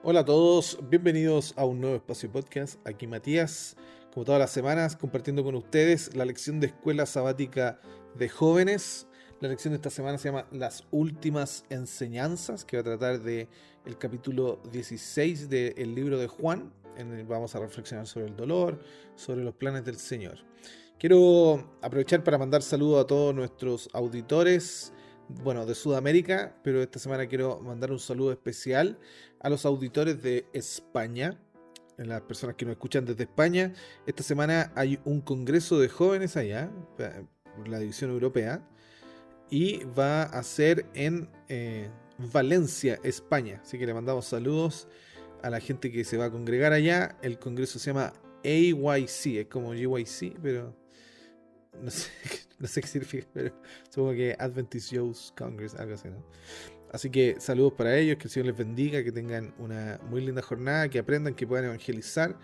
Hola a todos, bienvenidos a un nuevo espacio podcast. Aquí Matías, como todas las semanas, compartiendo con ustedes la lección de escuela sabática de jóvenes. La lección de esta semana se llama Las últimas enseñanzas, que va a tratar de el capítulo 16 del libro de Juan. En el vamos a reflexionar sobre el dolor, sobre los planes del Señor. Quiero aprovechar para mandar saludos a todos nuestros auditores, bueno, de Sudamérica, pero esta semana quiero mandar un saludo especial a los auditores de España, a las personas que nos escuchan desde España. Esta semana hay un congreso de jóvenes allá, por la división europea, y va a ser en Valencia, España. Así que le mandamos saludos a la gente que se va a congregar allá. El congreso se llama AYC, es como GYC, pero no sé, no sé qué significa, pero supongo que Adventist Youth Congress, algo así, ¿no? Así que saludos para ellos, que el Señor les bendiga, que tengan una muy linda jornada, que aprendan, que puedan evangelizar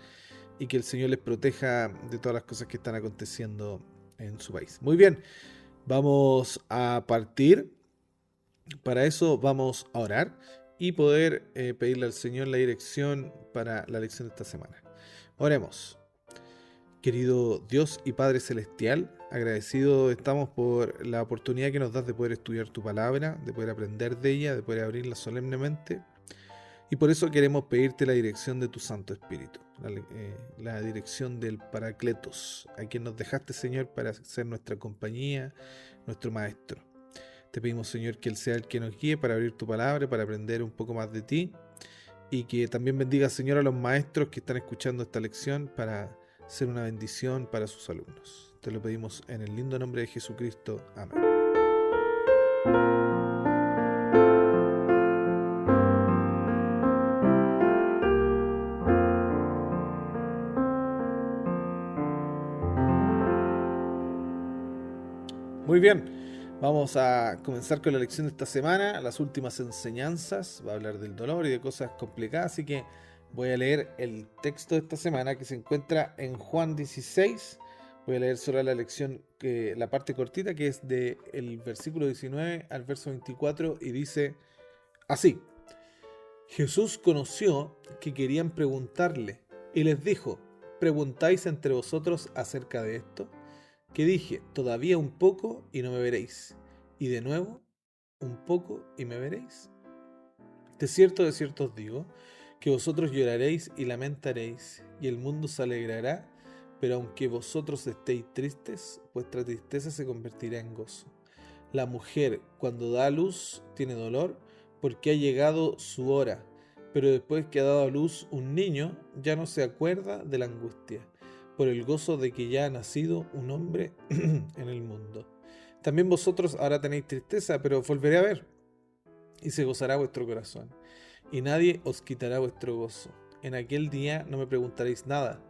y que el Señor les proteja de todas las cosas que están aconteciendo en su país. Muy bien, vamos a partir. Para eso vamos a orar y poder pedirle al Señor la dirección para la lección de esta semana. Oremos. Querido Dios y Padre Celestial, agradecido estamos por la oportunidad que nos das de poder estudiar tu palabra, de poder aprender de ella, de poder abrirla solemnemente. Y por eso queremos pedirte la dirección de tu Santo Espíritu, la dirección del Paracletos, a quien nos dejaste, Señor, para ser nuestra compañía, nuestro Maestro. Te pedimos, Señor, que Él sea el que nos guíe para abrir tu palabra, para aprender un poco más de ti, y que también bendiga, Señor, a los maestros que están escuchando esta lección para ser una bendición para sus alumnos. Te lo pedimos en el lindo nombre de Jesucristo. Amén. Muy bien, vamos a comenzar con la lección de esta semana, las últimas enseñanzas. Va a hablar del dolor y de cosas complicadas, así que voy a leer el texto de esta semana que se encuentra en Juan 16. Voy a leer solo la lección, la parte cortita, que es del versículo 19 al verso 24, y dice así: Jesús conoció que querían preguntarle, y les dijo: ¿preguntáis entre vosotros acerca de esto? Que dije: todavía un poco y no me veréis, y de nuevo un poco y me veréis. De cierto os digo, que vosotros lloraréis y lamentaréis, y el mundo se alegrará, pero aunque vosotros estéis tristes, vuestra tristeza se convertirá en gozo. La mujer, cuando da a luz, tiene dolor, porque ha llegado su hora, pero después que ha dado a luz un niño, ya no se acuerda de la angustia, por el gozo de que ya ha nacido un hombre en el mundo. También vosotros ahora tenéis tristeza, pero os volveré a ver, y se gozará vuestro corazón, y nadie os quitará vuestro gozo. En aquel día no me preguntaréis nada.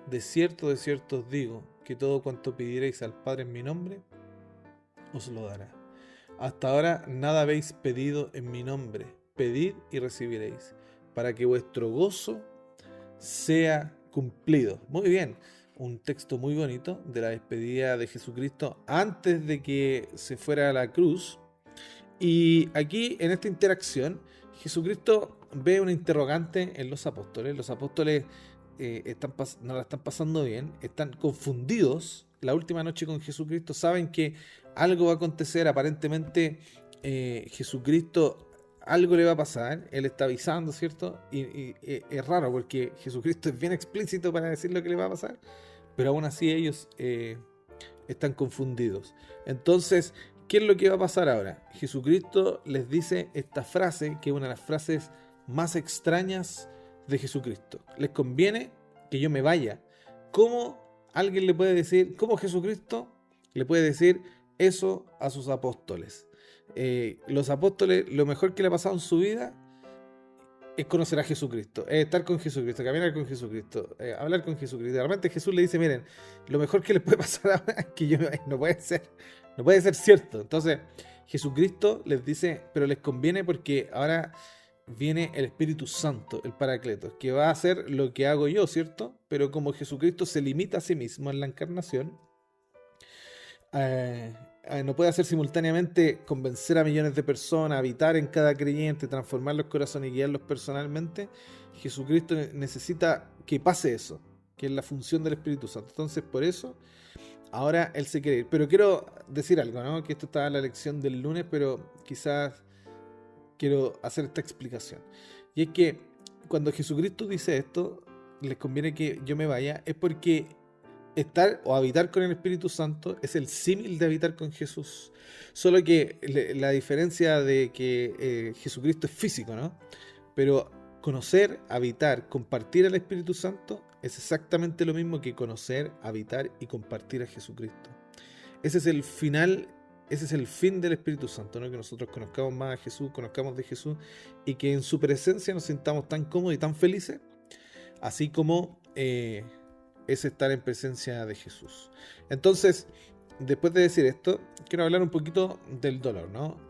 De cierto os digo, que todo cuanto pidierais al Padre en mi nombre, os lo dará. Hasta ahora nada habéis pedido en mi nombre. Pedid y recibiréis, para que vuestro gozo sea cumplido. Muy bien, un texto muy bonito de la despedida de Jesucristo antes de que se fuera a la cruz. Y aquí, en esta interacción, Jesucristo ve una interrogante en los apóstoles. Los apóstoles no la están pasando bien, están confundidos. La última noche con Jesucristo saben que algo va a acontecer. Aparentemente, Jesucristo, algo le va a pasar. Él está avisando, ¿cierto? Y es raro porque Jesucristo es bien explícito para decir lo que le va a pasar, pero aún así ellos están confundidos. Entonces, ¿qué es lo que va a pasar ahora? Jesucristo les dice esta frase, que es una de las frases más extrañas de Jesucristo. Les conviene que yo me vaya. ¿Cómo alguien le puede decir, cómo Jesucristo le puede decir eso a sus apóstoles? Los apóstoles, lo mejor que le ha pasado en su vida es conocer a Jesucristo, es estar con Jesucristo, caminar con Jesucristo, hablar con Jesucristo. De repente Jesús le dice: miren, lo mejor que les puede pasar ahora es que yo me vaya. No puede ser cierto. Entonces Jesucristo les dice: pero les conviene porque ahora viene el Espíritu Santo, el Paracletos, que va a hacer lo que hago yo, ¿cierto? Pero como Jesucristo se limita a sí mismo en la encarnación, no puede hacer simultáneamente convencer a millones de personas, habitar en cada creyente, transformar los corazones y guiarlos personalmente. Jesucristo necesita que pase eso, que es la función del Espíritu Santo. Entonces, por eso, ahora Él se quiere ir. Pero quiero decir algo, ¿no? Que esto está en la lección del lunes, pero quizás quiero hacer esta explicación. Y es que cuando Jesucristo dice esto, les conviene que yo me vaya, es porque estar o habitar con el Espíritu Santo es el símil de habitar con Jesús. Solo que la diferencia de que Jesucristo es físico, ¿no? Pero conocer, habitar, compartir al Espíritu Santo es exactamente lo mismo que conocer, habitar y compartir a Jesucristo. Ese es el final, ese es el fin del Espíritu Santo, ¿no? Que nosotros conozcamos más a Jesús, conozcamos de Jesús y que en su presencia nos sintamos tan cómodos y tan felices, así como es estar en presencia de Jesús. Entonces, después de decir esto, quiero hablar un poquito del dolor, ¿no?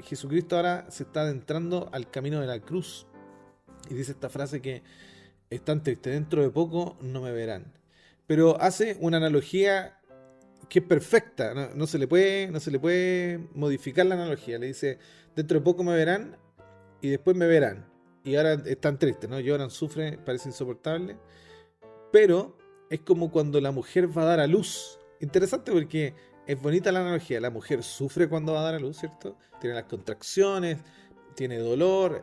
Jesucristo ahora se está adentrando al camino de la cruz y dice esta frase que es tan triste: dentro de poco no me verán. Pero hace una analogía que es perfecta, no se le puede modificar la analogía. Le dice: dentro de poco me verán y después me verán. Y ahora están tristes, ¿no? Lloran, sufren, parece insoportable. Pero es como cuando la mujer va a dar a luz. Interesante porque es bonita la analogía. La mujer sufre cuando va a dar a luz, ¿cierto? Tiene las contracciones, tiene dolor,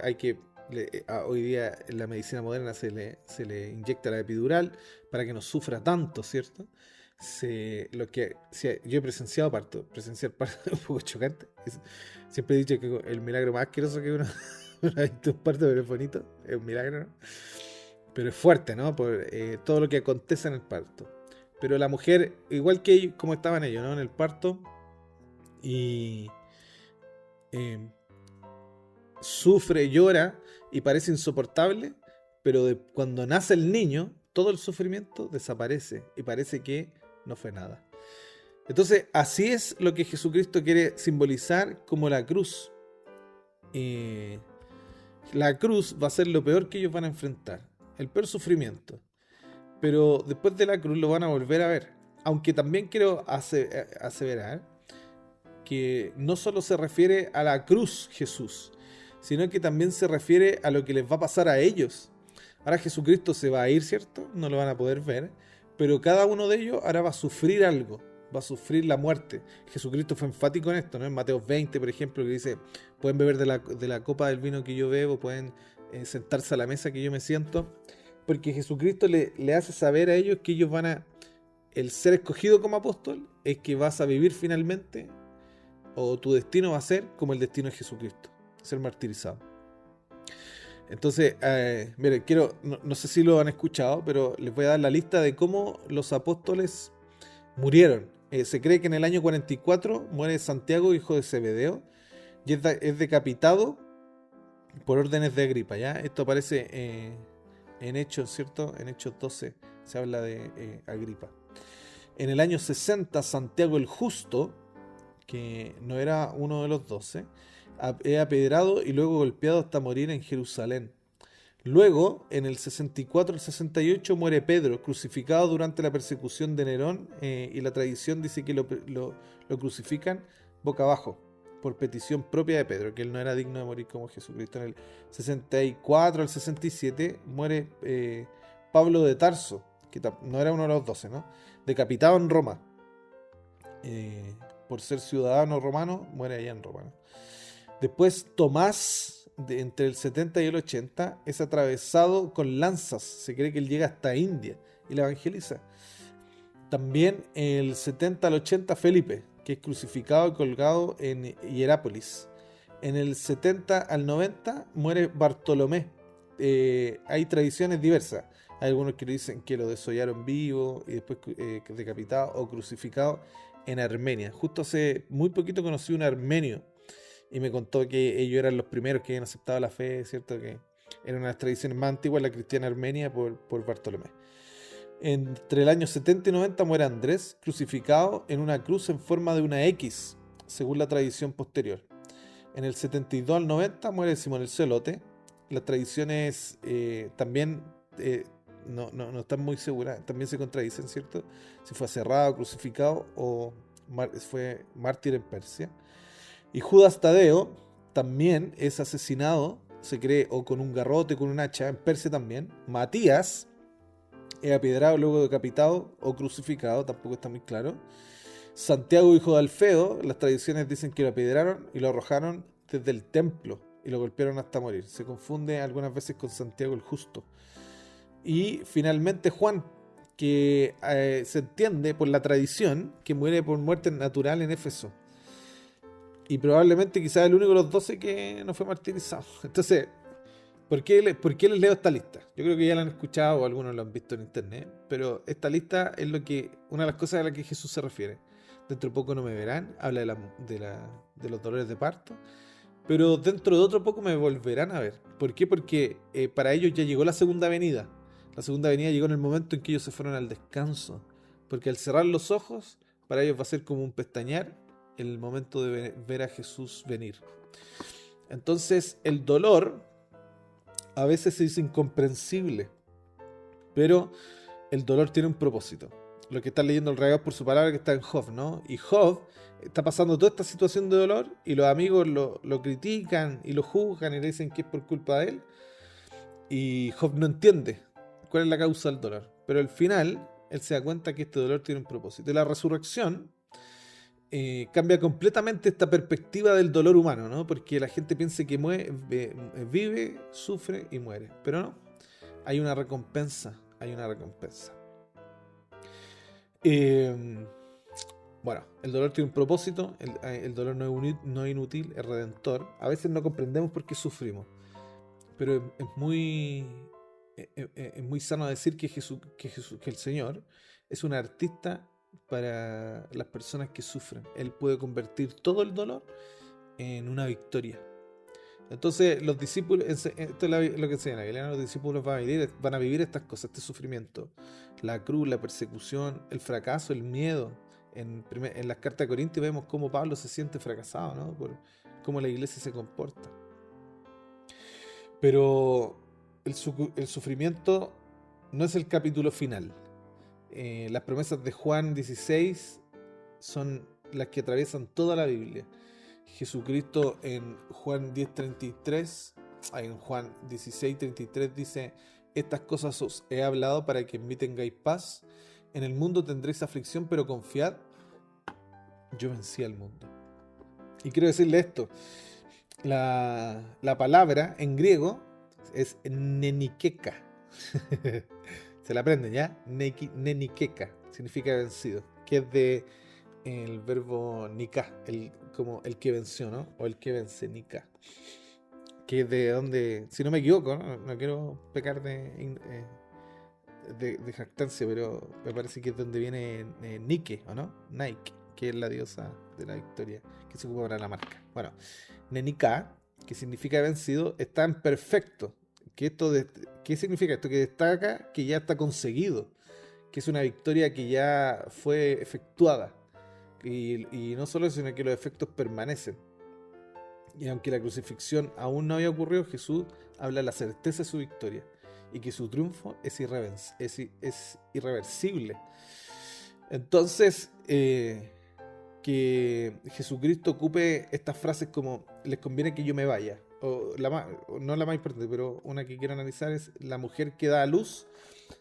hoy día en la medicina moderna se le inyecta la epidural para que no sufra tanto, ¿cierto? Yo he presenciar parto es un poco chocante. Siempre he dicho que el milagro más asqueroso que uno ha visto un parto, pero es bonito, es un milagro, ¿no? Pero es fuerte, ¿no? Por todo lo que acontece en el parto. Pero la mujer, igual que ellos, como estaban ellos, ¿no? En el parto, y sufre, llora y parece insoportable, pero cuando nace el niño, todo el sufrimiento desaparece y parece que no fue nada. Entonces, así es lo que Jesucristo quiere simbolizar como la cruz. La cruz va a ser lo peor que ellos van a enfrentar, el peor sufrimiento. Pero después de la cruz lo van a volver a ver. Aunque también quiero aseverar que no solo se refiere a la cruz Jesús, sino que también se refiere a lo que les va a pasar a ellos. Ahora Jesucristo se va a ir, ¿cierto? No lo van a poder ver, pero cada uno de ellos ahora va a sufrir algo, va a sufrir la muerte. Jesucristo fue enfático en esto, ¿no? En Mateo 20, por ejemplo, que dice: pueden beber de la copa del vino que yo bebo, pueden sentarse a la mesa que yo me siento, porque Jesucristo le hace saber a ellos que ellos el ser escogido como apóstol es que vas a vivir finalmente, o tu destino va a ser como el destino de Jesucristo, ser martirizado. Entonces, miren, no sé si lo han escuchado, pero les voy a dar la lista de cómo los apóstoles murieron. Se cree que en el año 44 muere Santiago, hijo de Zebedeo, y es decapitado por órdenes de Agripa, ¿ya? Esto aparece en Hechos, ¿cierto? En Hechos 12 se habla de Agripa. En el año 60, Santiago el Justo, que no era uno de los 12, es apedrado y luego golpeado hasta morir en Jerusalén. Luego, en el 64 al 68, muere Pedro, crucificado durante la persecución de Nerón, y la tradición dice que lo crucifican boca abajo, por petición propia de Pedro, que él no era digno de morir como Jesucristo. En el 64 al 67 muere Pablo de Tarso, que no era uno de los 12, ¿no? Decapitado en Roma. Por ser ciudadano romano, muere allá en Roma, ¿no? Después Tomás, entre el 70 y el 80, es atravesado con lanzas. Se cree que él llega hasta India y la evangeliza. También el 70 al 80 Felipe, que es crucificado y colgado en Hierápolis. En el 70 al 90 muere Bartolomé. Hay tradiciones diversas. Hay algunos que dicen que lo desollaron vivo y después decapitado o crucificado en Armenia. Justo hace muy poquito conocí un armenio y me contó que ellos eran los primeros que habían aceptado la fe, ¿cierto? Que era una de las tradiciones más antiguas, la cristiana armenia, por Bartolomé. Entre el año 70 y 90 muere Andrés, crucificado en una cruz en forma de una X, según la tradición posterior. En el 72 al 90 muere Simón el Celote. Las tradiciones también no están muy seguras, también se contradicen, ¿cierto? Si fue aserrado, crucificado o fue mártir en Persia. Y Judas Tadeo también es asesinado, se cree, o con un garrote, con un hacha, en Persia también. Matías es apiedrado, luego decapitado o crucificado, tampoco está muy claro. Santiago, hijo de Alfeo, las tradiciones dicen que lo apiedraron y lo arrojaron desde el templo y lo golpearon hasta morir. Se confunde algunas veces con Santiago el Justo. Y finalmente Juan, que se entiende por la tradición que muere por muerte natural en Éfeso. Y probablemente quizás el único de los 12 que no fue martirizado. Entonces, ¿por qué les leo esta lista? Yo creo que ya la han escuchado o algunos lo han visto en internet. Pero esta lista es una de las cosas a las que Jesús se refiere. Dentro de poco no me verán. Habla de los dolores de parto. Pero dentro de otro poco me volverán a ver. ¿Por qué? Porque para ellos ya llegó la segunda venida. La segunda venida llegó en el momento en que ellos se fueron al descanso. Porque al cerrar los ojos, para ellos va a ser como un pestañear el momento de ver a Jesús venir. Entonces, el dolor a veces es incomprensible, pero el dolor tiene un propósito. Lo que está leyendo el regalo por su palabra que está en Job, ¿no? Y Job está pasando toda esta situación de dolor y los amigos lo critican y lo juzgan y le dicen que es por culpa de él. Y Job no entiende cuál es la causa del dolor. Pero al final, él se da cuenta que este dolor tiene un propósito. Y la resurrección cambia completamente esta perspectiva del dolor humano, ¿no? Porque la gente piensa que vive, sufre y muere. Pero no, hay una recompensa. Bueno, el dolor tiene un propósito, el dolor no es inútil, es redentor. A veces no comprendemos por qué sufrimos, pero es muy sano decir que el Señor es un artista para las personas que sufren. Él puede convertir todo el dolor en una victoria. Entonces los discípulos, esto es lo que enseña la Biblia, los discípulos van a vivir estas cosas, este sufrimiento, la cruz, la persecución, el fracaso, el miedo. En las cartas de Corintios vemos cómo Pablo se siente fracasado, ¿no? Por cómo la iglesia se comporta. Pero el sufrimiento no es el capítulo final. Las promesas de Juan 16 son las que atraviesan toda la Biblia. Jesucristo en Juan 10:33, en Juan 16:33 dice: estas cosas os he hablado para que en mí tengáis paz. En el mundo tendréis aflicción, pero confiad, yo vencí al mundo. Y quiero decirle esto: la palabra en griego es nenikeka. Se la aprenden, ¿ya? Nenikeka significa vencido, que es de el verbo nika, como el que venció, ¿no? O el que vence, nika. Que es de donde, si no me equivoco, no quiero pecar de jactancia, pero me parece que es donde viene Nike, ¿o no? Nike, que es la diosa de la victoria, que se ocupa para la marca. Bueno, Nenika, que significa vencido, está en perfecto. ¿Qué significa esto? Que destaca que ya está conseguido, que es una victoria que ya fue efectuada. Y no solo eso, sino que los efectos permanecen. Y aunque la crucifixión aún no había ocurrido, Jesús habla de la certeza de su victoria y que su triunfo es irreversible. Entonces, que Jesucristo ocupe estas frases como les conviene que yo me vaya, o no la más importante, pero una que quiero analizar es la mujer que da a luz.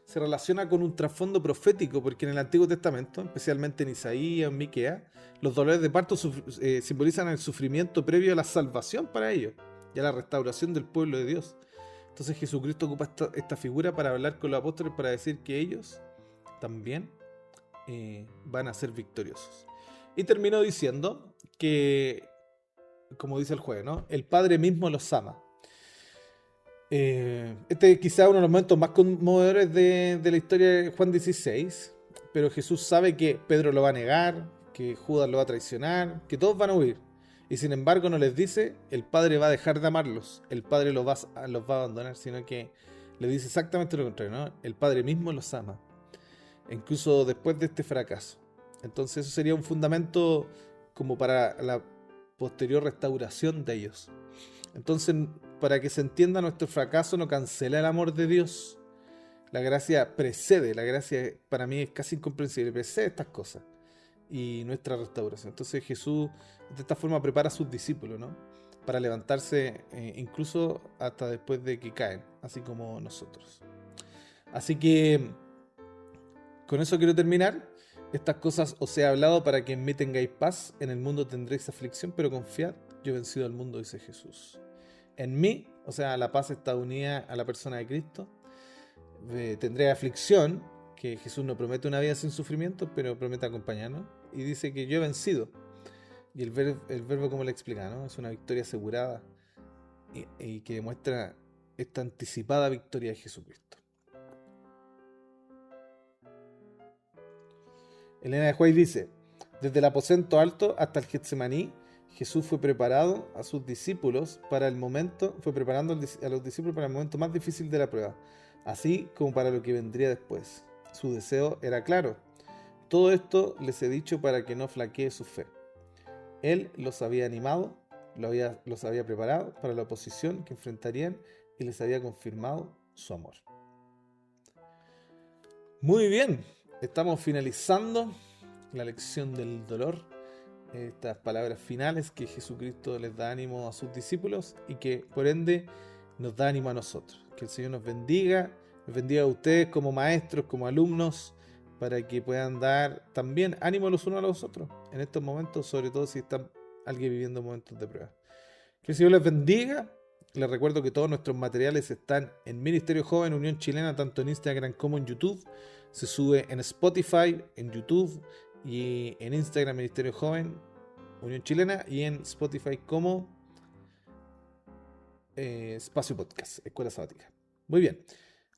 Se relaciona con un trasfondo profético, porque en el Antiguo Testamento, especialmente en Isaías, en Miqueas, los dolores de parto simbolizan el sufrimiento previo a la salvación para ellos y a la restauración del pueblo de Dios. Entonces Jesucristo ocupa esta figura para hablar con los apóstoles, para decir que ellos también van a ser victoriosos. Y terminó diciendo que, como dice el juez, ¿no? El Padre mismo los ama. Este es quizá uno de los momentos más conmovedores de la historia de Juan 16, pero Jesús sabe que Pedro lo va a negar, que Judas lo va a traicionar, que todos van a huir, y sin embargo no les dice el Padre va a dejar de amarlos, el Padre los va a abandonar, sino que le dice exactamente lo contrario, ¿no? El Padre mismo los ama, incluso después de este fracaso. Entonces eso sería un fundamento como para la posterior restauración de ellos. Entonces, para que se entienda, nuestro fracaso no cancela el amor de Dios. La gracia precede, la gracia para mí es casi incomprensible, precede estas cosas. y nuestra restauración. Entonces Jesús de esta forma prepara a sus discípulos, ¿no? Para levantarse incluso hasta después de que caen, así como nosotros. Así que con eso quiero terminar. Estas cosas os he hablado para que en mí tengáis paz. En el mundo tendréis aflicción, pero confiad, yo he vencido al mundo, dice Jesús. En mí, o sea, la paz está unida a la persona de Cristo. Tendré aflicción, que Jesús no promete una vida sin sufrimiento, pero promete acompañarnos. Y dice que yo he vencido. Y el verbo como le explica, ¿no? Es una victoria asegurada y que demuestra esta anticipada victoria de Jesucristo. Elena de White dice: desde el aposento alto hasta el Getsemaní, Jesús fue preparando a sus discípulos para el momento, fue preparando a los discípulos para el momento más difícil de la prueba, así como para lo que vendría después. Su deseo era claro. Todo esto les he dicho para que no flaquee su fe. Él los había animado, los había preparado para la oposición que enfrentarían y les había confirmado su amor. Muy bien, estamos finalizando la lección del dolor, estas palabras finales que Jesucristo les da ánimo a sus discípulos y que por ende nos da ánimo a nosotros. Que el Señor nos bendiga a ustedes como maestros, como alumnos, para que puedan dar también ánimo los unos a los otros en estos momentos, sobre todo si están alguien viviendo momentos de prueba. Que el Señor les bendiga. Les recuerdo que todos nuestros materiales están en Ministerio Joven Unión Chilena, tanto en Instagram como en YouTube. Se sube en Spotify, en YouTube y en Instagram Ministerio Joven Unión Chilena y en Spotify como Espacio Podcast, Escuela Sabática. Muy bien.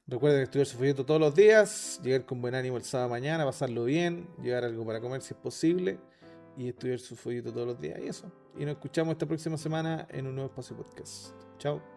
Recuerden estudiar su folleto todos los días, llegar con buen ánimo el sábado mañana, pasarlo bien, llevar algo para comer si es posible y estudiar su folleto todos los días y eso. Y nos escuchamos esta próxima semana en un nuevo Espacio Podcast. Chao.